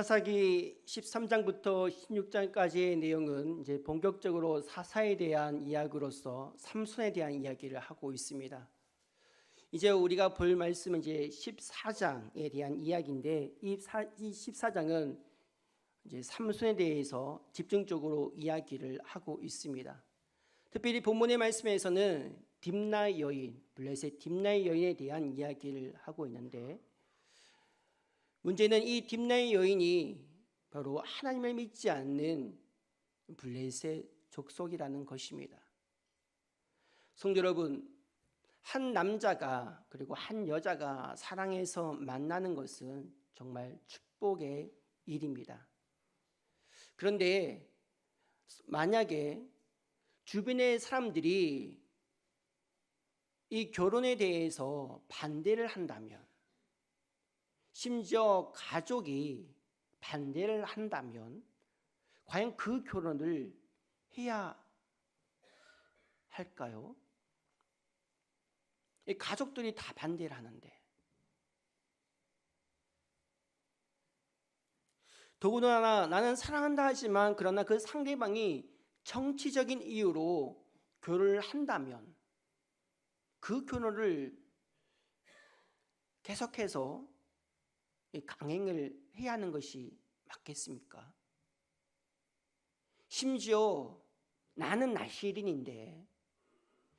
사사기 13장부터 16장까지의 내용은 이제 본격적으로 사사에 대한 이야기로서 삼손에 대한 이야기를 하고 있습니다. 이제 우리가 볼 말씀은 이제 14장에 대한 이야기인데 이 14장은 이제 삼손에 대해서 집중적으로 이야기를 하고 있습니다. 특별히 본문의 말씀에서는 딥나의 여인, 블레셋 딥나의 여인에 대한 이야기를 하고 있는데, 문제는 이 딥나의 여인이 바로 하나님을 믿지 않는 블레셋 족속이라는 것입니다. 성도 여러분, 한 남자가 그리고 한 여자가 사랑해서 만나는 것은 정말 축복의 일입니다. 그런데 만약에 주변의 사람들이 이 결혼에 대해서 반대를 한다면, 심지어 가족이 반대를 한다면 과연 그 결혼을 해야 할까요? 이 가족들이 다 반대를 하는데, 더구나 나는 사랑한다 하지만 그러나 그 상대방이 정치적인 이유로 결혼을 한다면 그 결혼을 계속해서 강행을 해야 하는 것이 맞겠습니까? 심지어 나는 나시린인데,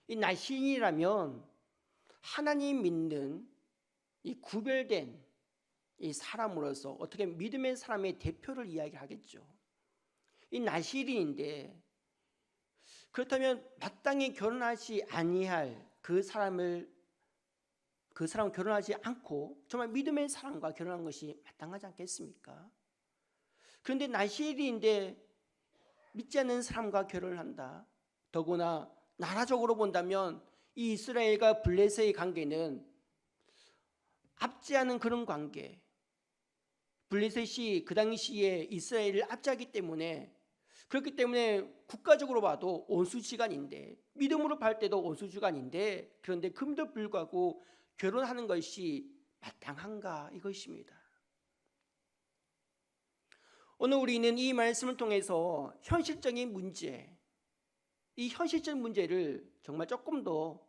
이 나시린이라면 하나님 믿는 이 구별된 이 사람으로서 어떻게 믿음의 사람의 대표를 이야기하겠죠. 이 나시린인데, 그렇다면 마땅히 결혼하지 아니할 그 사람을 결혼하지 않고 정말 믿음의 사람과 결혼한 것이 마땅하지 않겠습니까? 그런데 나시린인데 믿지 않는 사람과 결혼을 한다. 더구나 나라적으로 본다면 이 이스라엘과 블레셋의 관계는 앞지 않은 그런 관계, 블레셋이 그 당시에 이스라엘을 압제하기 때문에, 그렇기 때문에 국가적으로 봐도 원수지간인데, 믿음으로 볼 때도 원수지간인데, 그런데 그럼에도 불구하고 결혼하는 것이 마땅한가, 이것입니다. 오늘 우리는 이 말씀을 통해서 현실적인 문제, 이 현실적 문제를 정말 조금 더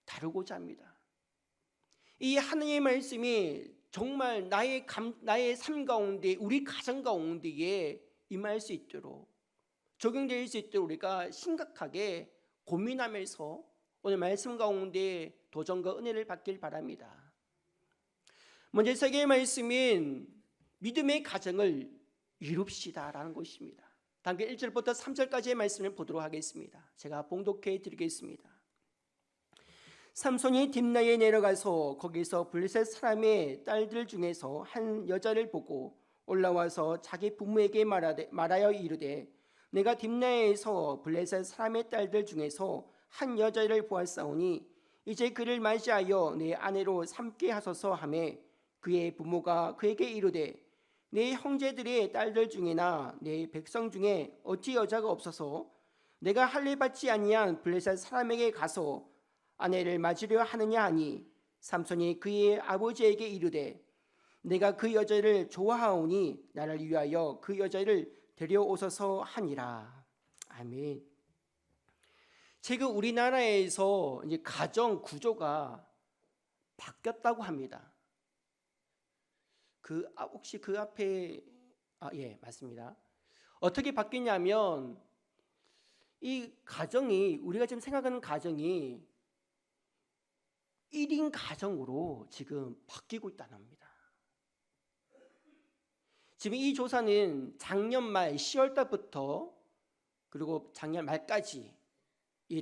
다루고자 합니다. 이 하나님의 말씀이 정말 나의 삶 가운데, 우리 가정 가운데에 임할 수 있도록, 적용될 수 있도록 우리가 심각하게 고민하면서 오늘 말씀 가운데 도전과 은혜를 받길 바랍니다. 먼저 세계의 말씀인 믿음의 가정을 이룹시다 라는 것입니다. 단계 1절부터 3절까지의 말씀을 보도록 하겠습니다. 제가 봉독해 드리겠습니다. 삼손이 딥나에 내려가서 거기서 블레셋 사람의 딸들 중에서 한 여자를 보고 올라와서 자기 부모에게 말하여 이르되, 내가 딥나에서 블레셋 사람의 딸들 중에서 한 여자를 보았사오니 이제 그를 맞이하여 내 아내로 삼게 하소서 하매, 그의 부모가 그에게 이르되, 내 형제들의 딸들 중에나 내 백성 중에 어찌 여자가 없어서 내가 할례 받지 아니한 블레셋 사람에게 가서 아내를 맞으려 하느냐 하니, 삼손이 그의 아버지에게 이르되, 내가 그 여자를 좋아하오니 나를 위하여 그 여자를 데려오소서 하니라. 아멘. 지금 우리나라에서 이제 가정 구조가 바뀌었다고 합니다. 혹시 그 앞에 예, 맞습니다. 어떻게 바뀌냐면, 이 가정이, 우리가 지금 생각하는 가정이 1인 가정으로 지금 바뀌고 있다는 겁니다. 지금 이 조사는 작년 말 10월 달부터 그리고 작년 말까지에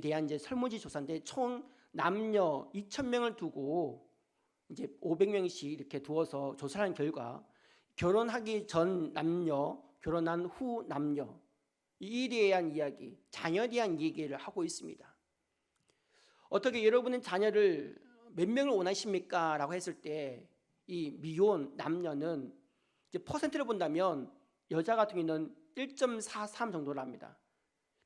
대한 이제 설문지 조사인데, 총 남녀 2,000명을 두고 이제 500명씩 이렇게 두어서 조사한 결과, 결혼하기 전 남녀, 결혼한 후 남녀, 이에 대한 이야기, 자녀에 대한 얘기를 하고 있습니다. 어떻게 여러분은 자녀를 몇 명을 원하십니까? 라고 했을 때 이 미혼 남녀는 이제 퍼센트를 본다면 여자 같은 경우는 1.43 정도랍니다.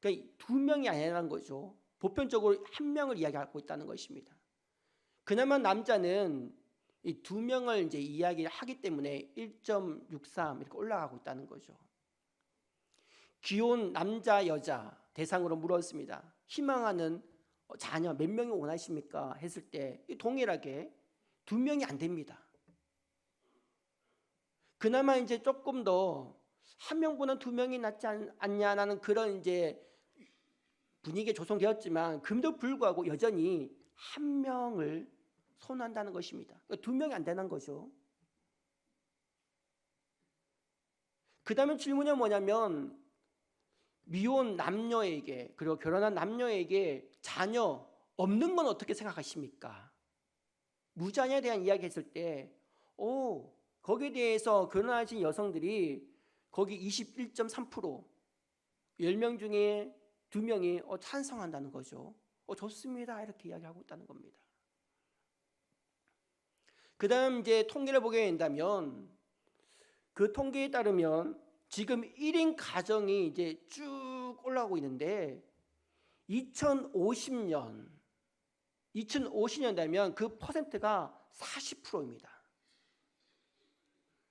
그러니까 2명이 아니라는 거죠. 보편적으로 1명을 이야기하고 있다는 것입니다. 그나마 남자는 이 두 명을 이제 이야기를 하기 때문에 1.63 이렇게 올라가고 있다는 거죠. 귀여운 남자 여자 대상으로 물었습니다. 희망하는 자녀 몇 명이 원하십니까? 했을 때 동일하게 두 명이 안 됩니다. 그나마 이제 조금 더 한 명보다 두 명이 낫지 않냐라는 그런 이제 분위기가 조성되었지만 그럼에도 불구하고 여전히 한 명을 선호한다는 것입니다. 그러니까 두 명이 안 되는 거죠. 그 다음에 질문이 뭐냐면 미혼 남녀에게 그리고 결혼한 남녀에게 자녀 없는 건 어떻게 생각하십니까? 무자녀에 대한 이야기 했을 때 거기에 대해서 결혼하신 여성들이 거기 21.3% 10명 중에 2명이 찬성한다는 거죠. 좋습니다 이렇게 이야기하고 있다는 겁니다. 그 다음 이제 통계를 보게 된다면 그 통계에 따르면 지금 1인 가정이 이제 쭉 올라오고 있는데 2050년 되면 그 퍼센트가 40%입니다.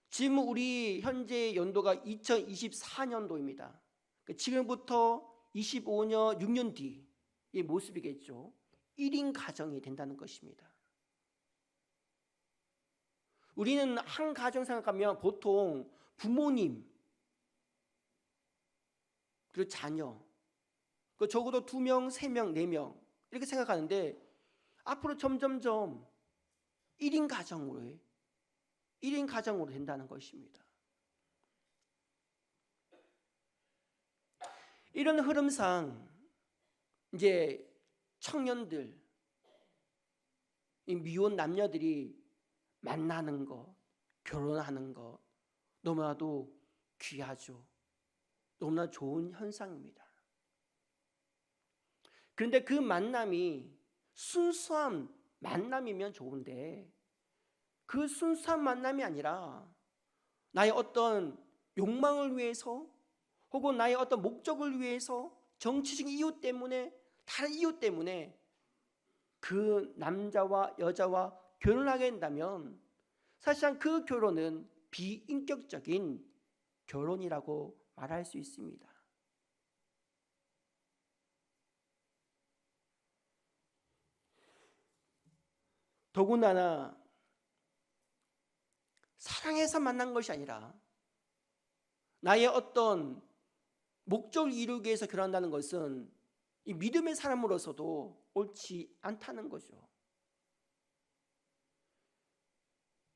지금 우리 현재 연도가 2024년도입니다. 지금부터 25년, 6년 뒤의 모습이겠죠. 1인 가정이 된다는 것입니다. 우리는 한 가정 생각하면 보통 부모님 그리고 자녀 적어도 2명, 3명, 4명 이렇게 생각하는데 앞으로 점점점 1인 가정으로 된다는 것입니다. 이런 흐름상 이제 청년들, 이 미혼 남녀들이 만나는 것, 결혼하는 것 너무나도 귀하죠. 너무나 좋은 현상입니다. 그런데 그 만남이 순수한 만남이면 좋은데 그 순수한 만남이 아니라 나의 어떤 욕망을 위해서 혹은 나의 어떤 목적을 위해서 정치적인 이유 때문에 다른 이유 때문에 그 남자와 여자와 결혼하게 된다면 사실상 그 결혼은 비인격적인 결혼이라고 말할 수 있습니다. 더군다나 사랑해서 만난 것이 아니라 나의 어떤 목적을 이루기 위해서 결혼한다는 것은 이 믿음의 사람으로서도 옳지 않다는 거죠.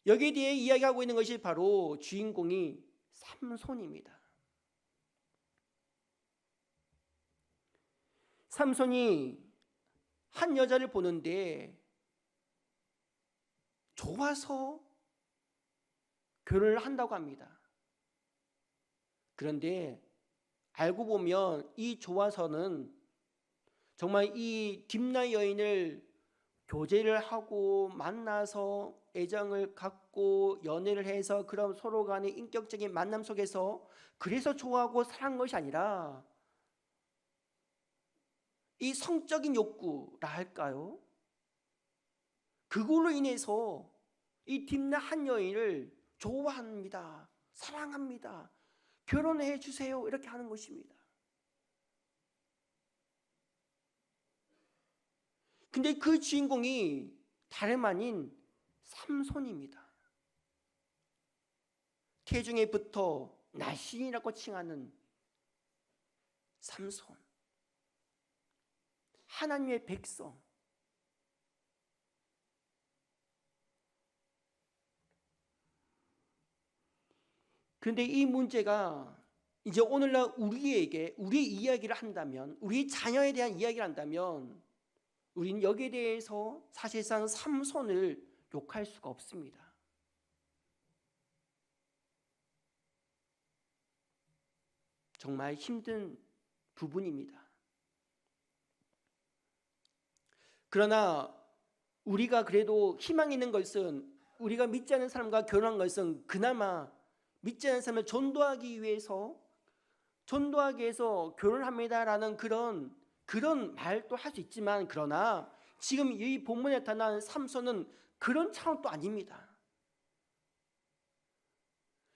여기에 대해 이야기하고 있는 것이 바로 주인공이 삼손입니다. 삼손이 한 여자를 보는데 좋아서 결혼을 한다고 합니다. 그런데 알고 보면 이 좋아서는 정말 이 딥나 여인을 교제를 하고 만나서 애정을 갖고 연애를 해서 그런 서로 간의 인격적인 만남 속에서 그래서 좋아하고 사랑한 것이 아니라 이 성적인 욕구라 할까요? 그걸로 인해서 이 딥나 한 여인을 좋아합니다. 사랑합니다. 결혼해 주세요. 이렇게 하는 것입니다. 근데 그 주인공이 다름 아닌 삼손입니다. 태중에 붙어 나신이라고 칭하는 삼손. 하나님의 백성. 그런데 이 문제가 이제 오늘날 우리에게 우리의 이야기를 한다면, 우리 자녀에 대한 이야기를 한다면 우리는 여기에 대해서 사실상 삼손을 욕할 수가 없습니다. 정말 힘든 부분입니다. 그러나 우리가 그래도 희망 있는 것은 우리가 믿지 않는 사람과 결혼한 것은 그나마 믿지 않는 사람을 전도하기 위해서 결혼합니다라는 그런 말도 할 수 있지만, 그러나 지금 이 본문에 나타난 삼손은 그런 차원도 아닙니다.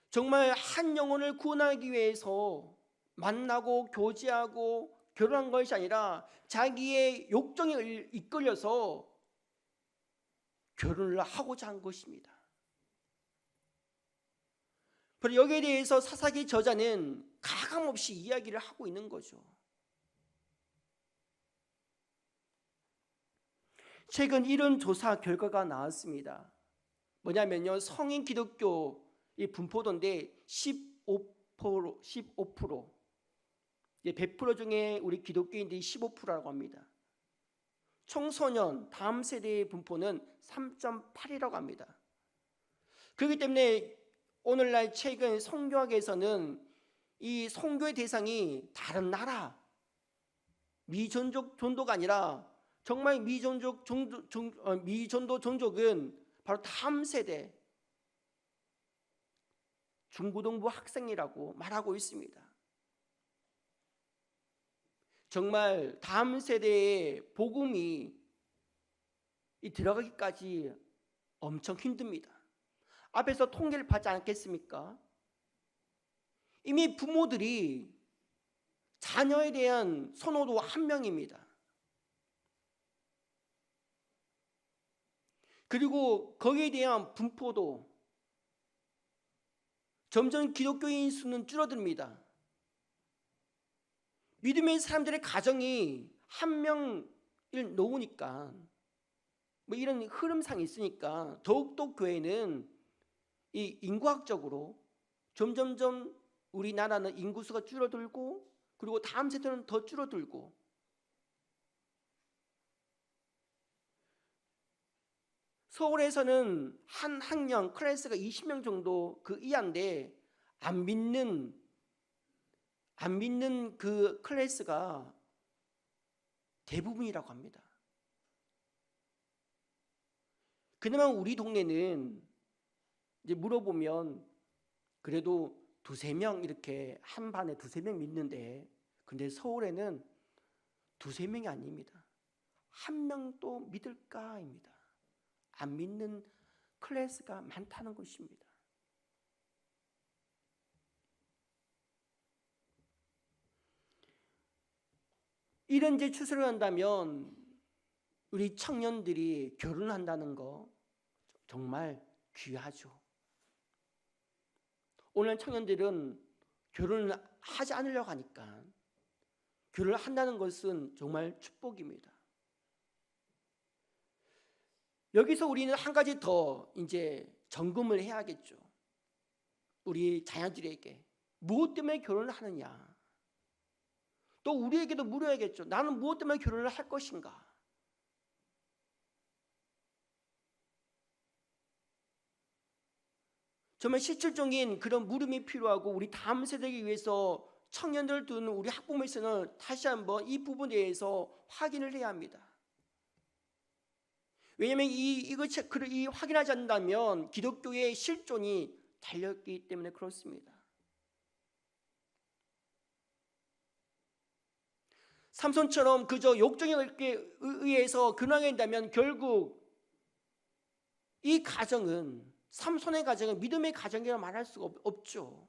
정말 한 영혼을 구원하기 위해서 만나고 교제하고 결혼한 것이 아니라 자기의 욕정에 이끌려서 결혼을 하고자 한 것입니다. 그리고 여기에 대해서 사사기 저자는 가감없이 이야기를 하고 있는 거죠. 최근 이런 조사 결과가 나왔습니다. 뭐냐면요, 성인 기독교 이 분포도인데 15%, 100% 중에 우리 기독교인들이 15%라고 합니다. 청소년 다음 세대의 분포는 3.8이라고 합니다. 그렇기 때문에 오늘날 최근 선교학에서는 이 선교의 대상이 다른 나라 미전족 종도가 아니라 정말 미전도 종족은 바로 다음 세대 중고등부 학생이라고 말하고 있습니다. 정말 다음 세대의 복음이 들어가기까지 엄청 힘듭니다. 앞에서 통계를 받지 않겠습니까? 이미 부모들이 자녀에 대한 선호도 한 명입니다. 그리고 거기에 대한 분포도 점점 기독교인 수는 줄어듭니다. 믿음의 사람들의 가정이 한 명을 놓으니까 뭐 이런 흐름상이 있으니까 더욱더 교회는 이 인구학적으로 점점점 우리나라는 인구수가 줄어들고 그리고 다음 세대는 더 줄어들고 서울에서는 한 학년 클래스가 20명 정도 그 이하인데 안 믿는 그 클래스가 대부분이라고 합니다. 그나마 우리 동네는 이제 물어보면 그래도 두세 명 이렇게 한 반에 두세 명 믿는데 근데 서울에는 두세 명이 아닙니다. 한 명도 믿을까입니다. 안 믿는 클래스가 많다는 것입니다. 이런 이제 추세를 한다면 우리 청년들이 결혼한다는 거 정말 귀하죠. 오늘 청년들은 결혼을 하지 않으려고 하니까 결혼을 한다는 것은 정말 축복입니다. 여기서 우리는 한 가지 더 이제 점검을 해야겠죠. 우리 자녀들에게 무엇 때문에 결혼을 하느냐. 또 우리에게도 물어야겠죠. 나는 무엇 때문에 결혼을 할 것인가. 정말 실질적인 그런 물음이 필요하고 우리 다음 세대를 위해서 청년들을 두는 우리 학부모에서는 다시 한번 이 부분에 대해서 확인을 해야 합니다. 왜냐하면 이 확인하지 않는다면 기독교의 실존이 달렸기 때문에 그렇습니다. 삼손처럼 그저 욕정에 의해서 근황이 된다면 결국 이 가정은 삼손의 가정은 믿음의 가정이라고 말할 수가 없죠.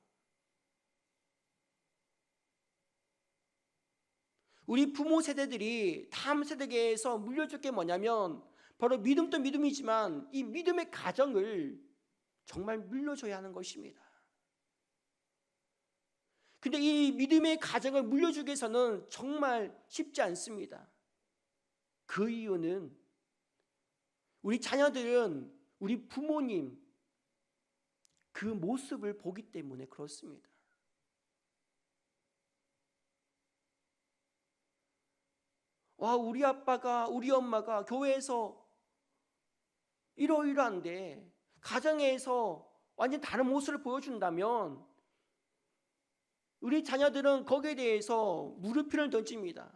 우리 부모 세대들이 다음 세대에서 물려줄 게 뭐냐면 바로 믿음도 믿음이지만 이 믿음의 가정을 정말 물려줘야 하는 것입니다. 근데 이 믿음의 가정을 물려주기 위해서는 정말 쉽지 않습니다. 그 이유는 우리 자녀들은 우리 부모님 그 모습을 보기 때문에 그렇습니다. 와, 우리 아빠가 우리 엄마가 교회에서 이러이러한데 가정에서 완전 다른 모습을 보여준다면 우리 자녀들은 거기에 대해서 물음표를 던집니다.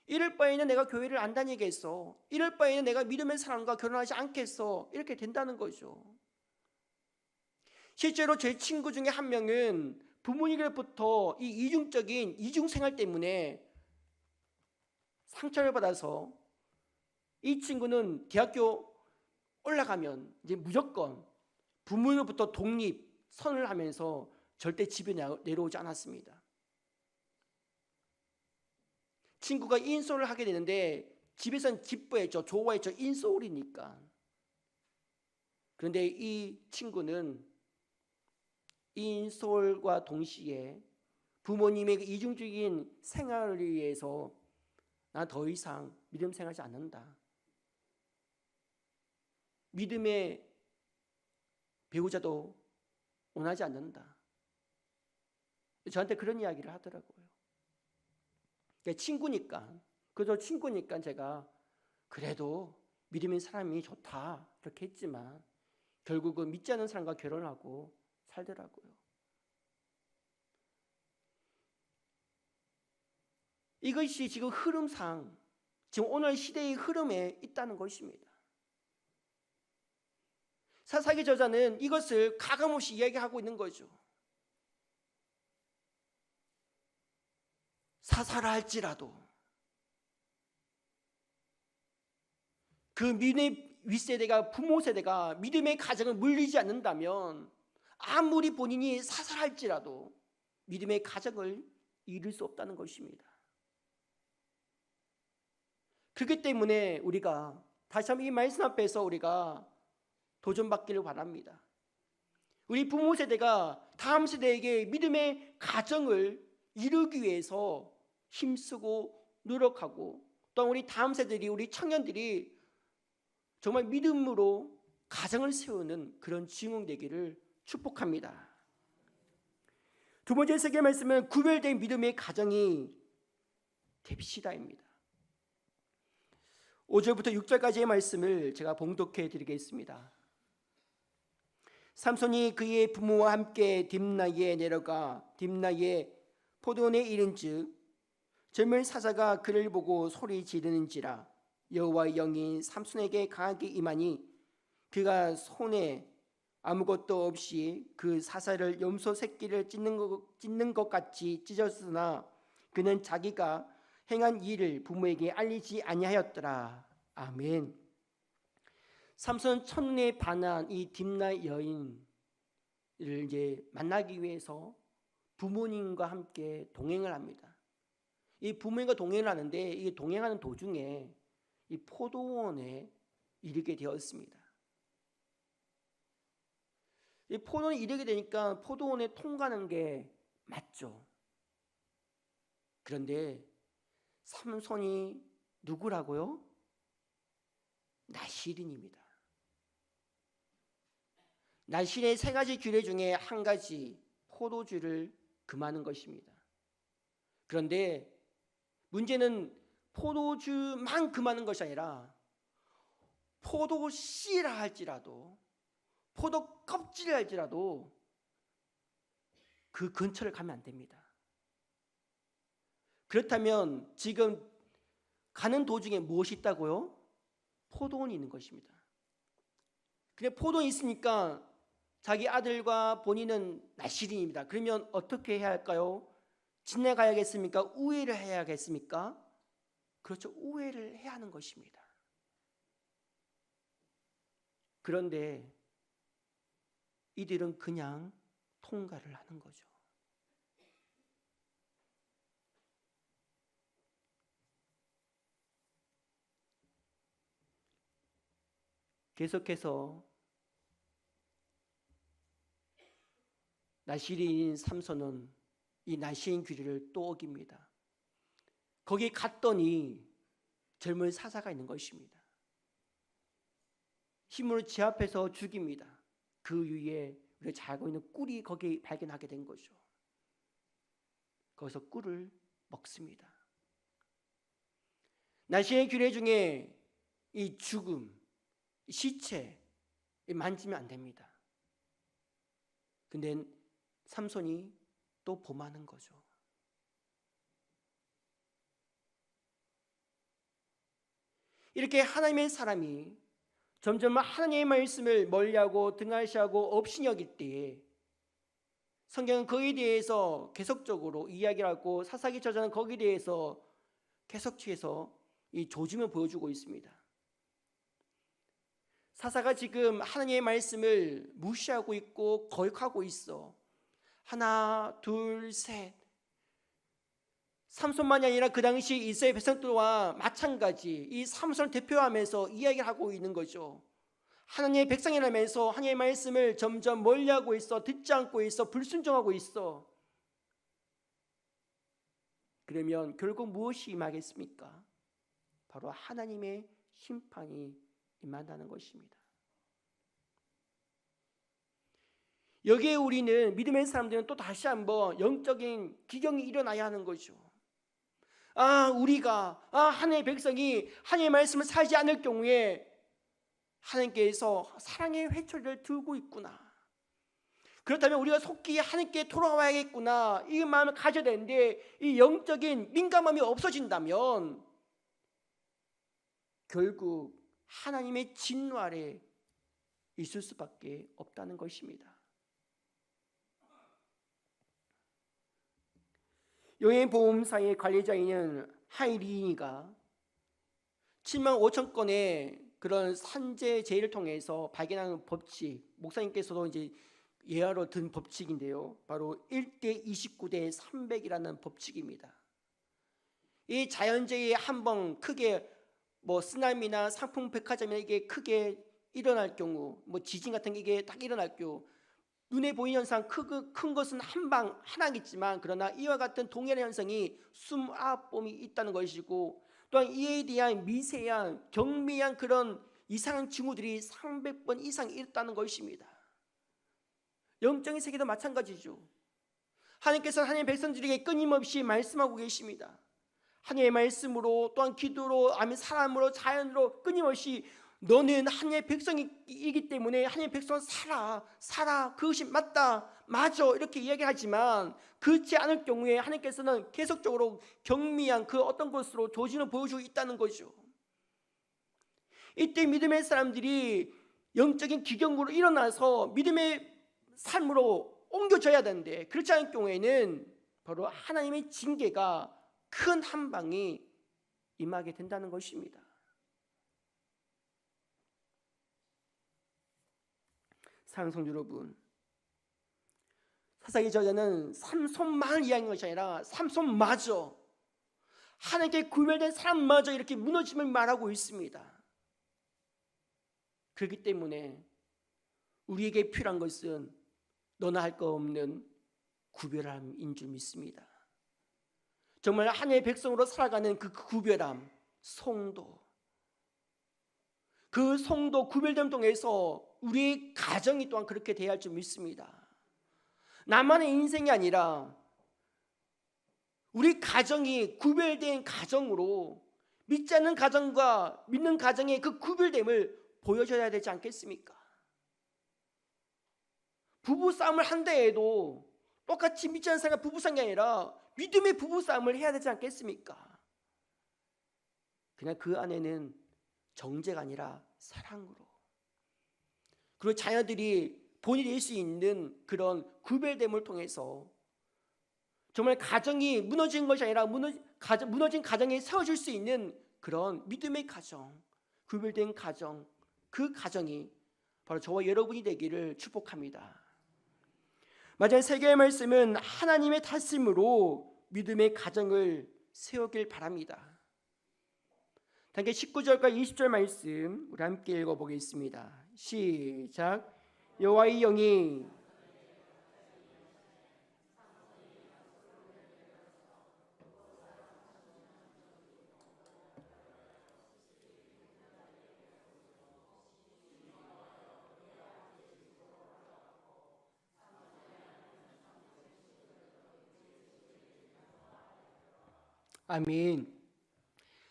이럴 바에는 내가 교회를 안 다니겠어. 이럴 바에는 내가 믿음의 사람과 결혼하지 않겠어. 이렇게 된다는 거죠. 실제로 제 친구 중에 한 명은 부모님으로부터 이 이중적인 이중생활 때문에 상처를 받아서 이 친구는 대학교 올라가면 이제 무조건 부모로부터 독립 선을 하면서 절대 집에 내려오지 않았습니다. 친구가 인솔을 하게 되는데 집에서는 기뻐했죠. 좋아했죠. 인솔이니까. 그런데 이 친구는 인솔과 동시에 부모님의 이중적인 생활을 위해서 나 더 이상 믿음 생활하지 않는다. 믿음의 배우자도 원하지 않는다. 저한테 그런 이야기를 하더라고요. 친구니까, 그저 친구니까 제가 그래도 믿음의 사람이 좋다 이렇게 했지만 결국은 믿지 않는 사람과 결혼하고 살더라고요. 이것이 지금 흐름상 지금 오늘 시대의 흐름에 있다는 것입니다. 사사기 저자는 이것을 가감없이 이야기하고 있는 거죠. 사사라 할지라도 그 믿음의 윗세대가 부모 세대가 믿음의 가정을 물리지 않는다면 아무리 본인이 사살할지라도 믿음의 가정을 이룰 수 없다는 것입니다. 그렇기 때문에 우리가 다시 한번 이 말씀 앞에서 우리가 도전받기를 바랍니다. 우리 부모 세대가 다음 세대에게 믿음의 가정을 이루기 위해서 힘쓰고 노력하고 또 우리 다음 세대들이 우리 청년들이 정말 믿음으로 가정을 세우는 그런 주인공 되기를 축복합니다. 두 번째 세계 말씀은 구별된 믿음의 가정이 됩시다입니다. 5절부터 6절까지의 말씀을 제가 봉독해 드리겠습니다. 삼손이 그의 부모와 함께 딥나에 내려가 딥나에 포도원에 이른즉 젊은 사자가 그를 보고 소리 지르는지라 여호와의 영이 삼손에게 강하게 임하니 그가 손에 아무것도 없이 그 사자를 염소 새끼를 찢는 것 같이 찢었으나 그는 자기가 행한 일을 부모에게 알리지 아니하였더라. 아멘. 삼손 첫눈에 반한 이 딥나 여인을 이제 만나기 위해서 부모님과 함께 동행을 합니다. 이 부모님과 동행을 하는데 이 동행하는 도중에 이 포도원에 이르게 되었습니다. 이 포도원에 이르게 되니까 포도원에 통과하는 게 맞죠. 그런데 삼손이 누구라고요? 나실인입니다. 나실의 세 가지 규례 중에 한 가지 포도주를 금하는 것입니다. 그런데 문제는 포도주만 금하는 것이 아니라 포도 씨라 할지라도 포도 껍질을 할지라도 그 근처를 가면 안 됩니다. 그렇다면 지금 가는 도중에 무엇이 있다고요? 포도원이 있는 것입니다. 근데 포도원이 있으니까 자기 아들과 본인은 나실인입니다. 그러면 어떻게 해야 할까요? 지나가야겠습니까? 우회를 해야겠습니까? 그렇죠. 우회를 해야 하는 것입니다. 그런데 이들은 그냥 통과를 하는 거죠. 계속해서 나실인 삼손은 이 나시인 규례를 또 어깁니다. 거기 갔더니 젊은 사자가 있는 것입니다. 힘으로 제압해서 죽입니다. 그 위에 우리가 잘 알고 있는 꿀이 거기 발견하게 된 거죠. 거기서 꿀을 먹습니다. 나시의 규례 중에 이 죽음, 시체 만지면 안 됩니다. 근데 삼손이 또 범하는 거죠. 이렇게 하나님의 사람이 점점 하나님의 말씀을 멀리하고 등한시하고 업신이 여길 때에 성경은 거기에 대해서 계속적으로 이야기를 하고 사사기 저자는 거기에 대해서 계속해서 이 조짐을 보여주고 있습니다. 사사가 지금 하나님의 말씀을 무시하고 있고 거역하고 있어. 하나, 둘, 셋. 삼손만이 아니라 그 당시 이스라엘 백성들과 마찬가지 이 삼손을 대표하면서 이야기를 하고 있는 거죠. 하나님의 백성이라면서 하나님의 말씀을 점점 멀리하고 있어. 듣지 않고 있어. 불순종하고 있어. 그러면 결국 무엇이 임하겠습니까? 바로 하나님의 심판이 임한다는 것입니다. 여기에 우리는 믿음의 사람들은 또 다시 한번 영적인 기경이 일어나야 하는 거죠. 우리가 하나님의 백성이 하나님의 말씀을 살지 않을 경우에 하나님께서 사랑의 회초리를 들고 있구나. 그렇다면 우리가 속히 하나님께 돌아와야겠구나. 이 마음을 가져야 되는데 이 영적인 민감함이 없어진다면 결국 하나님의 진노 아래 있을 수밖에 없다는 것입니다. 여행보험사의 관리자인 하이리니가 7만 5천 건의 그런 산재 재해를 통해서 발견하는 법칙, 목사님께서도 이제 예화로 든 법칙인데요. 바로 1대 29대 300이라는 법칙입니다. 이 자연재해 한번 크게 쓰나미나 상품 백화점이나 이게 크게 일어날 경우, 지진 같은 게 이게 딱 일어날 경우 눈에 보이는 현상 큰 것은 하나겠지만 그러나 이와 같은 동일한 현상이 29번이 있다는 것이고 또한 이에 대한 미세한 경미한 그런 이상한 징후들이 300번 이상 있다는 것입니다. 영적인 세계도 마찬가지죠. 하나님께서는 하나님의 백성들에게 끊임없이 말씀하고 계십니다. 하나님의 말씀으로 또한 기도로 아멘 사람으로 자연으로 끊임없이 너는 하나님의 백성이기 때문에 하나님의 백성은 살아 그것이 맞다 맞아 이렇게 이야기하지만 그렇지 않을 경우에 하나님께서는 계속적으로 경미한 그 어떤 것으로 조짐을 보여주고 있다는 거죠. 이때 믿음의 사람들이 영적인 기경으로 일어나서 믿음의 삶으로 옮겨져야 되는데 그렇지 않을 경우에는 바로 하나님의 징계가 큰 한 방이 임하게 된다는 것입니다. 사랑하는 성도 여러분, 사사기 저자는 삼손만을 이야기한 것이 아니라 삼손마저 하나님께 구별된 사람마저 이렇게 무너짐을 말하고 있습니다. 그렇기 때문에 우리에게 필요한 것은 너나 할 거 없는 구별함인 줄 믿습니다. 정말 하나님의 백성으로 살아가는 그 구별함, 성도, 그 성도 구별됨 통해서 우리 가정이 또한 그렇게 돼야 할 줄 믿습니다. 나만의 인생이 아니라 우리 가정이 구별된 가정으로 믿지 않는 가정과 믿는 가정의 그 구별됨을 보여줘야 되지 않겠습니까? 부부싸움을 한다 해도 똑같이 믿지 않는 사람과 부부싸움이 아니라 믿음의 부부싸움을 해야 되지 않겠습니까? 그냥 그 안에는 정죄가 아니라 사랑으로, 그리고 자녀들이 본이 될 수 있는 그런 구별됨을 통해서 정말 가정이 무너진 것이 아니라 무너진 가정이 세워질 수 있는 그런 믿음의 가정, 구별된 가정, 그 가정이 바로 저와 여러분이 되기를 축복합니다. 마지막 세 개의 말씀은 하나님의 다스림으로 믿음의 가정을 세우길 바랍니다. 당겨 19절과 20절 말씀 우리 함께 읽어보겠습니다. 시작. 여호와의 영이 아멘.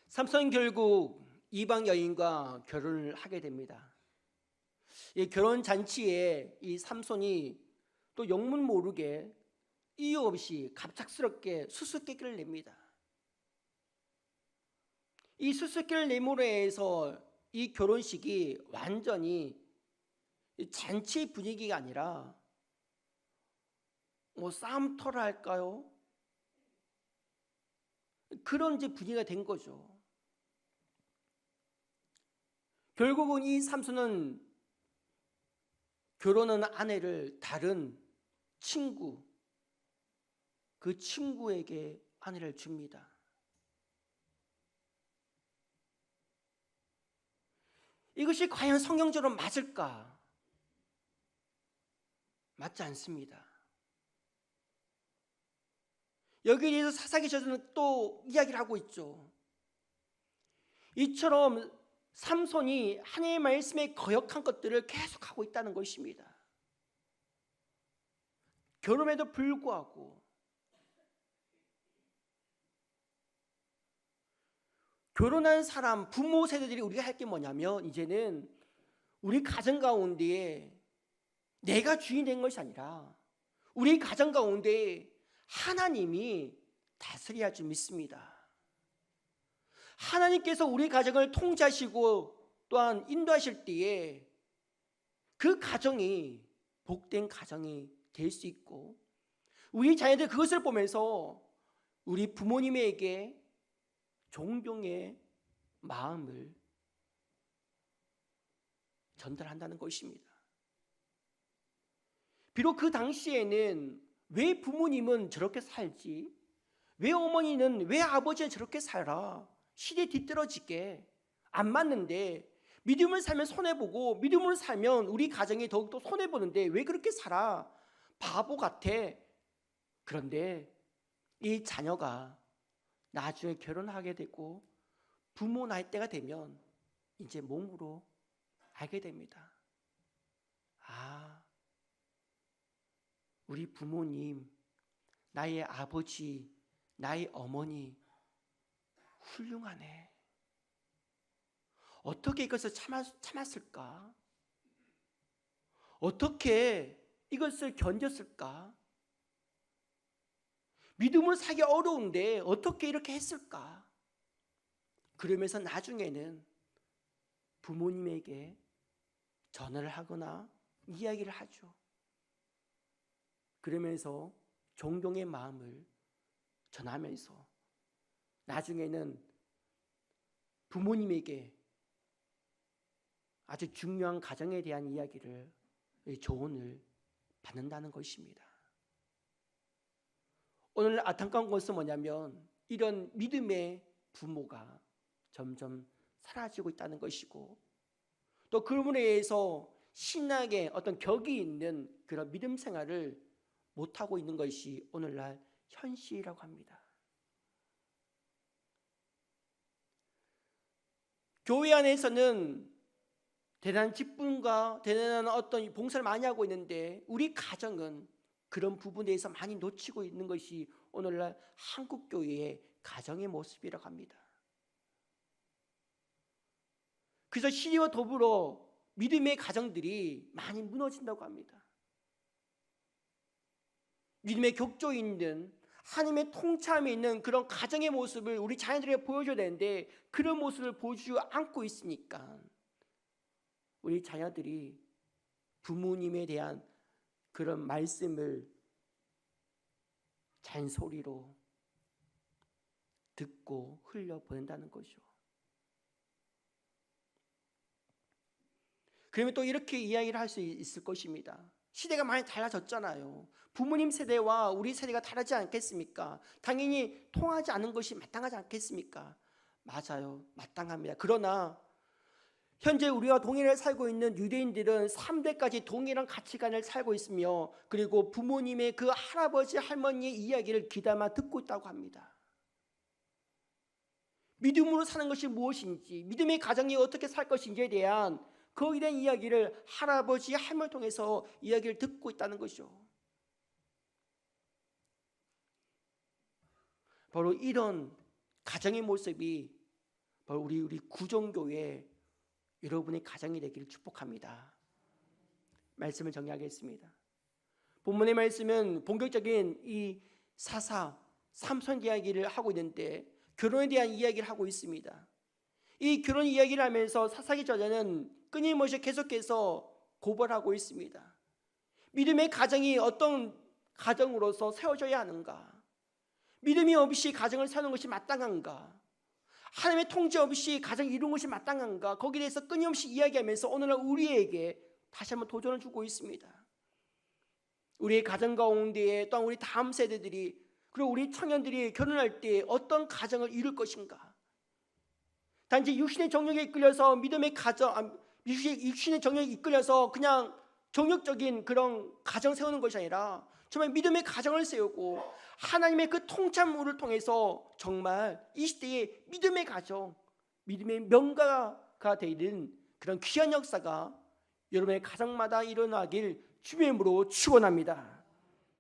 삼손 결국 이방 여인과 결혼을 하게 됩니다. 이 결혼 잔치에 이 삼손이 또 영문 모르게 이유 없이 갑작스럽게 수수께끼를 냅니다. 이 수수께끼를 내므로 해서 이 결혼식이 완전히 잔치 분위기가 아니라 싸움터라 할까요? 그런 이제 분위기가 된 거죠. 결국은 이 삼손은 결혼한 아내를 다른 친구, 그 친구에게 아내를 줍니다. 이것이 과연 성경적으로 맞을까? 맞지 않습니다. 여기에 대해서 사사기서는 또 이야기를 하고 있죠. 이처럼 삼손이 하나님의 말씀에 거역한 것들을 계속하고 있다는 것입니다. 결혼에도 불구하고 결혼한 사람, 부모 세대들이 우리가 할 게 뭐냐면 이제는 우리 가정 가운데 내가 주인 된 것이 아니라 우리 가정 가운데 하나님이 다스려야 줄 믿습니다. 하나님께서 우리 가정을 통치하시고 또한 인도하실 때에 그 가정이 복된 가정이 될 수 있고 우리 자녀들 그것을 보면서 우리 부모님에게 존경의 마음을 전달한다는 것입니다. 비록 그 당시에는 왜 부모님은 저렇게 살지? 왜 어머니는, 왜 아버지는 저렇게 살아? 시대 뒤떨어지게 안 맞는데 믿음을 살면 손해보고 믿음을 살면 우리 가정이 더욱더 손해보는데 왜 그렇게 살아? 바보 같아. 그런데 이 자녀가 나중에 결혼하게 되고 부모 나이대가 되면 이제 몸으로 알게 됩니다. 아, 우리 부모님, 나의 아버지, 나의 어머니 훌륭하네. 어떻게 이것을 참았을까? 어떻게 이것을 견뎠을까? 믿음을 사기 어려운데 어떻게 이렇게 했을까? 그러면서 나중에는 부모님에게 전화를 하거나 이야기를 하죠. 그러면서 존경의 마음을 전하면서 나중에는 부모님에게 아주 중요한 가정에 대한 이야기를, 조언을 받는다는 것입니다. 오늘 안타까운 것은 뭐냐면 이런 믿음의 부모가 점점 사라지고 있다는 것이고 또 그분에 의해서 신앙에 어떤 격이 있는 그런 믿음 생활을 못하고 있는 것이 오늘날 현실이라고 합니다. 교회 안에서는 대단한 직분과 대단한 어떤 봉사를 많이 하고 있는데 우리 가정은 그런 부분에 대해서 많이 놓치고 있는 것이 오늘날 한국교회의 가정의 모습이라고 합니다. 그래서 시대와 더불어 믿음의 가정들이 많이 무너진다고 합니다. 믿음의 격조에 있는 하나님의 통참에 있는 그런 가정의 모습을 우리 자녀들에게 보여줘야 되는데 그런 모습을 보여주지 않고 있으니까 우리 자녀들이 부모님에 대한 그런 말씀을 잔소리로 듣고 흘려보낸다는 거죠. 그러면 또 이렇게 이야기를 할 수 있을 것입니다. 시대가 많이 달라졌잖아요. 부모님 세대와 우리 세대가 다르지 않겠습니까? 당연히 통하지 않은 것이 마땅하지 않겠습니까? 맞아요. 마땅합니다. 그러나 현재 우리와 동일하게 살고 있는 유대인들은 3대까지 동일한 가치관을 살고 있으며 그리고 부모님의 그 할아버지 할머니의 이야기를 귀담아 듣고 있다고 합니다. 믿음으로 사는 것이 무엇인지, 믿음의 가정이 어떻게 살 것인지에 대한 거기에 대한 이야기를 할아버지 할머니를 통해서 이야기를 듣고 있다는 것이죠. 바로 이런 가정의 모습이 바로 우리 구정교회 여러분의 가정이 되기를 축복합니다. 말씀을 정리하겠습니다. 본문의 말씀은 본격적인 이 삼손 이야기를 하고 있는데 결혼에 대한 이야기를 하고 있습니다. 이 결혼 이야기를 하면서 사사기 저자는 끊임없이 계속해서 고발하고 있습니다. 믿음의 가정이 어떤 가정으로서 세워져야 하는가? 믿음이 없이 가정을 세우는 것이 마땅한가? 하나님의 통제 없이 가정을 이루는 것이 마땅한가? 거기에 대해서 끊임없이 이야기하면서 오늘날 우리에게 다시 한번 도전을 주고 있습니다. 우리의 가정 가운데에 또한 우리 다음 세대들이 그리고 우리 청년들이 결혼할 때 어떤 가정을 이룰 것인가? 단지 육신의 정욕에 이끌려서 믿음의 가정, 육신의 정욕에 이끌려서 그냥 정욕적인 그런 가정 세우는 것이 아니라 정말 믿음의 가정을 세우고 하나님의 그 통참물을 통해서 정말 이 시대에 믿음의 가정, 믿음의 명가가 되는 그런 귀한 역사가 여러분의 가정마다 일어나길 주님으로 축원합니다.